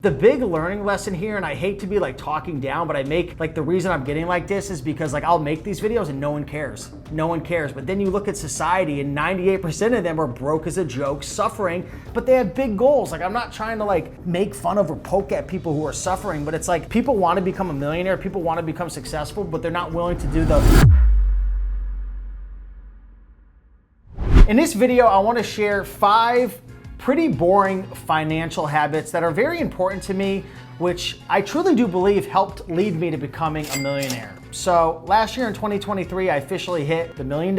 The big learning lesson here, and I hate to be like talking down, but I make like the reason I'm getting like this is because like I'll make these videos and no one cares. No one cares. But then you look at society and 98% of them are broke as a joke, suffering, but they have big goals. Like I'm not trying to like make fun of or poke at people who are suffering, but it's like people want to become a millionaire, people want to become successful, but they're not willing to do the... In this video, I want to share 5 pretty boring financial habits that are very important to me, which I truly do believe helped lead me to becoming a millionaire. So last year in 2023, I officially hit the $1 million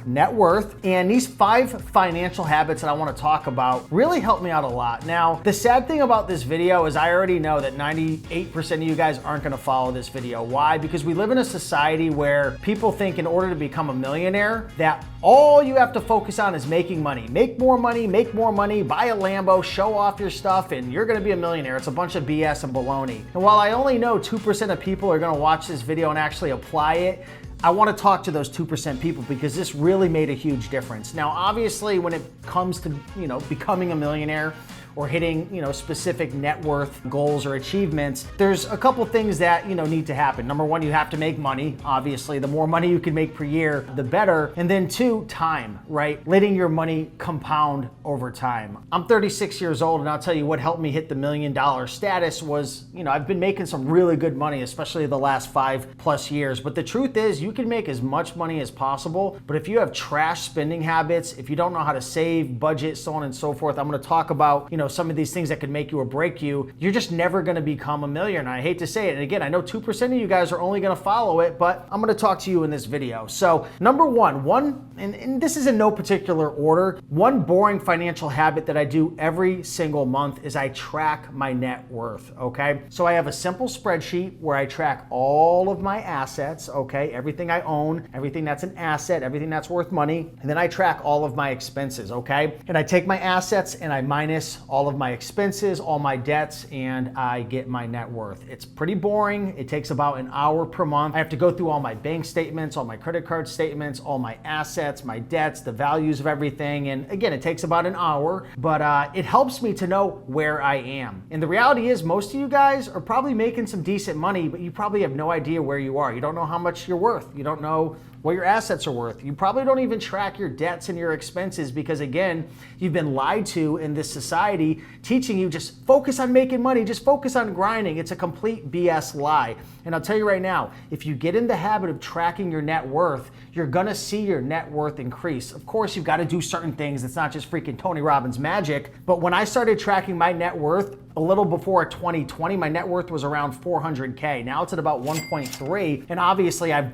net worth, and these 5 financial habits that I want to talk about really helped me out a lot. Now, the sad thing about this video is I already know that 98% of you guys aren't going to follow this video. Why? Because we live in a society where people think in order to become a millionaire that all you have to focus on is making money. Make more money, buy a Lambo, show off your stuff, and you're going to be a millionaire. It's a bunch of BS and baloney. And while I only know 2% of people are going to watch this video and actually apply it, I want to talk to those 2% people because this really made a huge difference. Now, obviously, when it comes to, becoming a millionaire or hitting, specific net worth goals or achievements, there's a couple things that, need to happen. Number 1, you have to make money. Obviously, the more money you can make per year, the better. And then 2, time, right? Letting your money compound over time. I'm 36 years old, and I'll tell you what helped me hit the $1 million status was, I've been making some really good money, especially the last 5+ years. But the truth is, you can make as much money as possible, but if you have trash spending habits, if you don't know how to save, budget, so on and so forth, I'm gonna talk about, some of these things that could make you or break you, you're just never gonna become a millionaire. And I hate to say it, and again, I know 2% of you guys are only gonna follow it, but I'm gonna talk to you in this video. So number one, and this is in no particular order, one boring financial habit that I do every single month is I track my net worth, okay? So I have a simple spreadsheet where I track all of my assets, okay? Everything I own, everything that's an asset, everything that's worth money, and then I track all of my expenses, okay? And I take my assets and I minus all of my expenses, all my debts, and I get my net worth. It's pretty boring. It takes about an hour per month. I have to go through all my bank statements, all my credit card statements, all my assets, my debts, the values of everything. And again, it takes about an hour, but it helps me to know where I am. And the reality is most of you guys are probably making some decent money, but you probably have no idea where you are. You don't know how much you're worth. You don't know what your assets are worth. You probably don't even track your debts and your expenses because again, you've been lied to in this society teaching you just focus on making money, just focus on grinding. It's a complete BS lie. And I'll tell you right now, if you get in the habit of tracking your net worth, you're gonna see your net worth increase. Of course, you've got to do certain things. It's not just freaking Tony Robbins magic. But when I started tracking my net worth a little before 2020, my net worth was around 400K. Now it's at about 1.3. And obviously I've,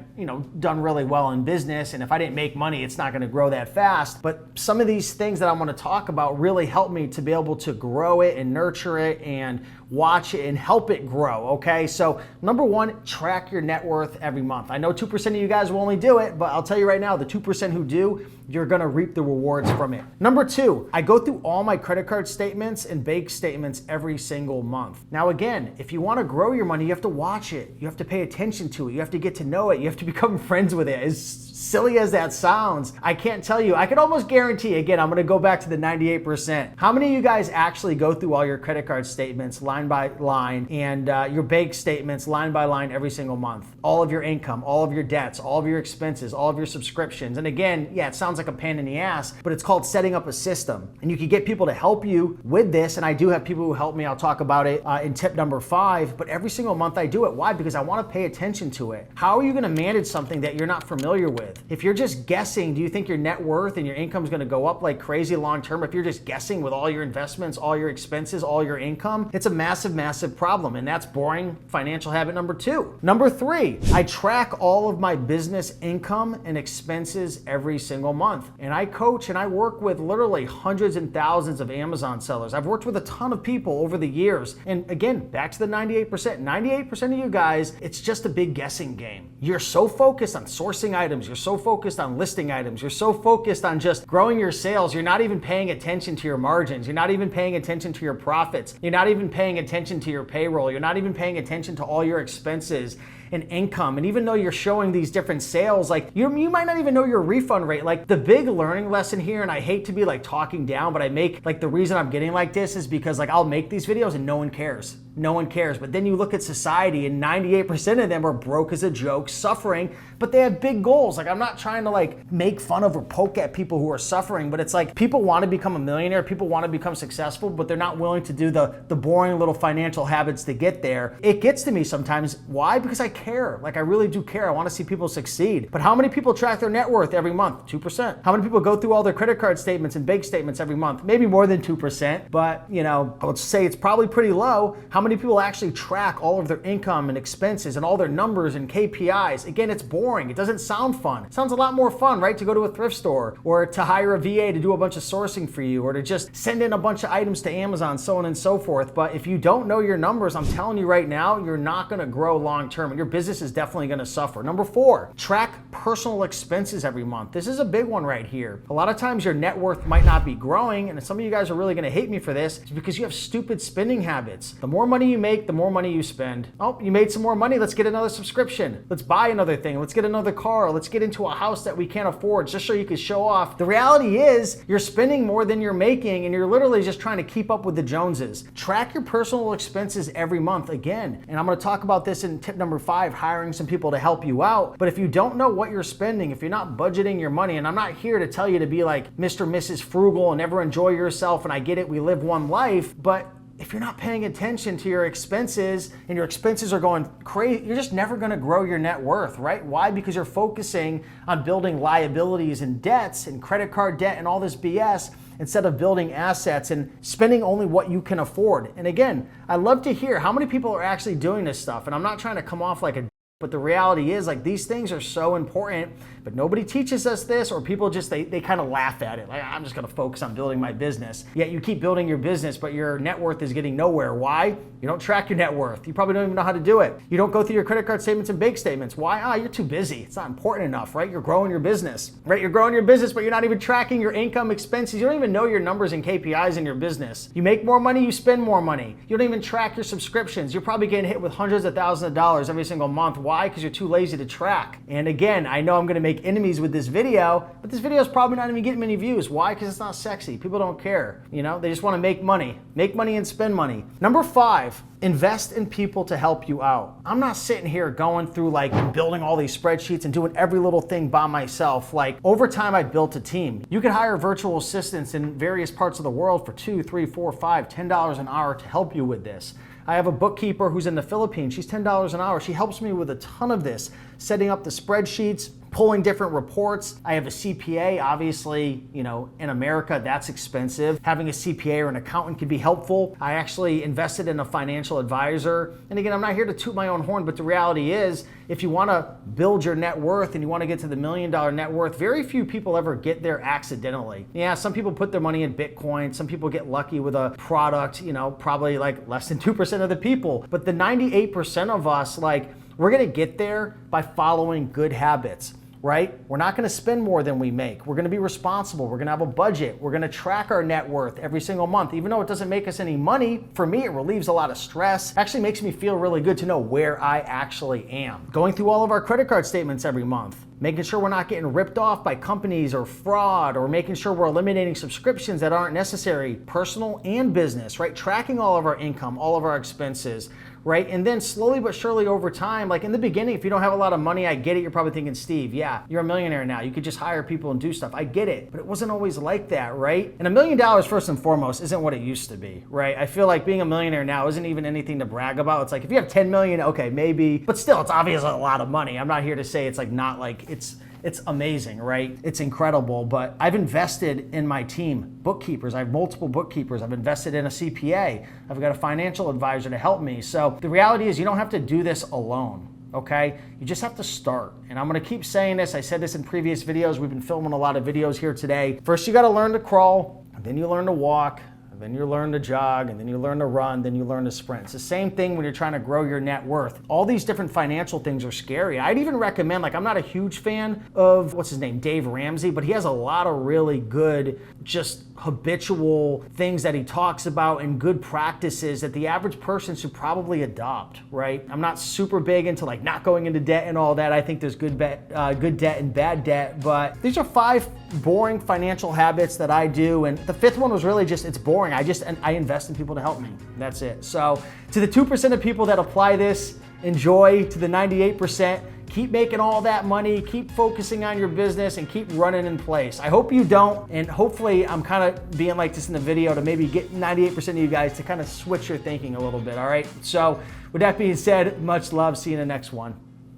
done really well in business. And if I didn't make money, it's not going to grow that fast. But some of these things that I want to talk about really help me to be able to grow it and nurture it and watch it and help it grow. Okay. So number 1, track your net worth every month. I know 2% of you guys will only do it, but I'll tell you right now, the 2% who do, you're going to reap the rewards from it. Number 2, I go through all my credit card statements and bank statements every single month. Now, again, if you want to grow your money, you have to watch it. You have to pay attention to it. You have to get to know it. You have to become friends with it. As silly as that sounds, I can't tell you, I could almost guarantee, again, I'm going to go back to the 98%. How many of you guys actually go through all your credit card statements line by line and your bank statements line by line every single month? All of your income, all of your debts, all of your expenses, all of your subscriptions. And again, yeah, it sounds like a pain in the ass, but it's called setting up a system. And you can get people to help you with this. And I do have people who help me. I'll talk about it in tip number 5, but every single month I do it. Why? Because I want to pay attention to it. How are you going to manage something that you're not familiar with? If you're just guessing, do you think your net worth and your income is going to go up like crazy long term? If you're just guessing with all your investments, all your expenses, all your income, it's a massive, massive problem. And that's boring financial habit number 2. Number 3, I track all of my business income and expenses every single month. And I coach and I work with literally hundreds and thousands of Amazon sellers. I've worked with a ton of people over the years. And again, back to the 98%. 98% of you guys, it's just a big guessing game. You're so focused on sourcing items. You're so focused on listing items. You're so focused on just growing your sales. You're not even paying attention to your margins. You're not even paying attention to your profits. You're not even paying attention to your payroll. You're not even paying attention to all your expenses and income. And even though you're showing these different sales, like you might not even know your refund rate. Like the big learning lesson here, and I hate to be like talking down, but I make like the reason I'm getting like this is because like I'll make these videos and no one cares. No one cares. But then you look at society and 98% of them are broke as a joke, suffering, but they have big goals. Like, I'm not trying to like make fun of or poke at people who are suffering, but it's like people want to become a millionaire, people want to become successful, but they're not willing to do the boring little financial habits to get there. It gets to me sometimes. Why? Because I care. Like, I really do care. I want to see people succeed. But how many people track their net worth every month? 2%. How many people go through all their credit card statements and bank statements every month? Maybe more than 2%, but you know, let's say it's probably pretty low. How many people actually track all of their income and expenses and all their numbers and KPIs? Again, it's boring. It doesn't sound fun. It sounds a lot more fun, right? To go to a thrift store or to hire a VA to do a bunch of sourcing for you or to just send in a bunch of items to Amazon, so on and so forth. But if you don't know your numbers, I'm telling you right now, you're not going to grow long term and your business is definitely going to suffer. Number 4, track personal expenses every month. This is a big one right here. A lot of times your net worth might not be growing, and some of you guys are really going to hate me for this. It's because you have stupid spending habits. The more money you make, the more money you spend. Oh, you made some more money. Let's get another subscription. Let's buy another thing. Let's get another car. Let's get into a house that we can't afford just so you can show off. The reality is you're spending more than you're making, and you're literally just trying to keep up with the Joneses. Track your personal expenses every month again. And I'm going to talk about this in tip number 5, hiring some people to help you out. But if you don't know what you're spending, if you're not budgeting your money, and I'm not here to tell you to be like Mr. and Mrs. Frugal and never enjoy yourself, and I get it, we live one life, but if you're not paying attention to your expenses and your expenses are going crazy, you're just never going to grow your net worth, right? Why? Because you're focusing on building liabilities and debts and credit card debt and all this BS instead of building assets and spending only what you can afford. And again, I love to hear how many people are actually doing this stuff. And I'm not trying to come off like a but the reality is, like, these things are so important, but nobody teaches us this, or people just, they kind of laugh at it. Like, I'm just going to focus on building my business. Yet you keep building your business, but your net worth is getting nowhere. Why? You don't track your net worth. You probably don't even know how to do it. You don't go through your credit card statements and bank statements. Why? You're too busy. It's not important enough, right? You're growing your business, right? You're growing your business, but you're not even tracking your income, expenses. You don't even know your numbers and KPIs in your business. You make more money, you spend more money. You don't even track your subscriptions. You're probably getting hit with hundreds of thousands of dollars every single month. Why? Because you're too lazy to track. And again, I know I'm going to make enemies with this video, but this video is probably not even getting many views. Why? Because it's not sexy. People don't care. You know, they just want to make money and spend money. Number 5, invest in people to help you out. I'm not sitting here going through like building all these spreadsheets and doing every little thing by myself. Like, over time, I built a team. You can hire virtual assistants in various parts of the world for $2, $3, $4, $5, $10 an hour to help you with this. I have a bookkeeper who's in the Philippines. She's $10 an hour. She helps me with a ton of this, setting up the spreadsheets, pulling different reports. I have a CPA, obviously, you know, in America, that's expensive. Having a CPA or an accountant can be helpful. I actually invested in a financial advisor. And again, I'm not here to toot my own horn, but the reality is, if you want to build your net worth and you want to get to the $1 million net worth, very few people ever get there accidentally. Yeah, some people put their money in Bitcoin. Some people get lucky with a product, you know, probably like less than 2% of the people. But the 98% of us, like, we're going to get there by following good habits. Right? We're not going to spend more than we make. We're going to be responsible. We're going to have a budget. We're going to track our net worth every single month. Even though it doesn't make us any money, for me, it relieves a lot of stress. It actually makes me feel really good to know where I actually am. Going through all of our credit card statements every month, making sure we're not getting ripped off by companies or fraud, or making sure we're eliminating subscriptions that aren't necessary, personal and business, right? Tracking all of our income, all of our expenses, right? And then slowly but surely over time, like in the beginning, if you don't have a lot of money, I get it. You're probably thinking, Steve, yeah, you're a millionaire now. You could just hire people and do stuff. I get it, but it wasn't always like that, right? And $1 million, first and foremost, isn't what it used to be, right? I feel like being a millionaire now isn't even anything to brag about. It's like, if you have 10 million, okay, maybe, but still, it's obviously a lot of money. I'm not here to say it's like not like it's amazing, right? It's incredible, but I've invested in my team, bookkeepers. I have multiple bookkeepers. I've invested in a CPA. I've got a financial advisor to help me. So the reality is you don't have to do this alone, okay? You just have to start. And I'm gonna keep saying this. I said this in previous videos. We've been filming a lot of videos here today. First, you gotta learn to crawl, and then you learn to walk, then you learn to jog, and then you learn to run, then you learn to sprint. It's the same thing when you're trying to grow your net worth. All these different financial things are scary. I'd even recommend, like, I'm not a huge fan of, what's his name, Dave Ramsey, but he has a lot of really good, just habitual things that he talks about and good practices that the average person should probably adopt, right? I'm not super big into like not going into debt and all that. I think there's good debt and bad debt, but these are 5 boring financial habits that I do. And the 5th one was really just, it's boring. boring. I invest in people to help me. That's it. So to the 2% of people that apply this, enjoy. To the 98%, keep making all that money, keep focusing on your business, and keep running in place. I hope you don't, and hopefully I'm kind of being like this in the video to maybe get 98% of you guys to kind of switch your thinking a little bit, all right? So with that being said, much love. See you in the next one.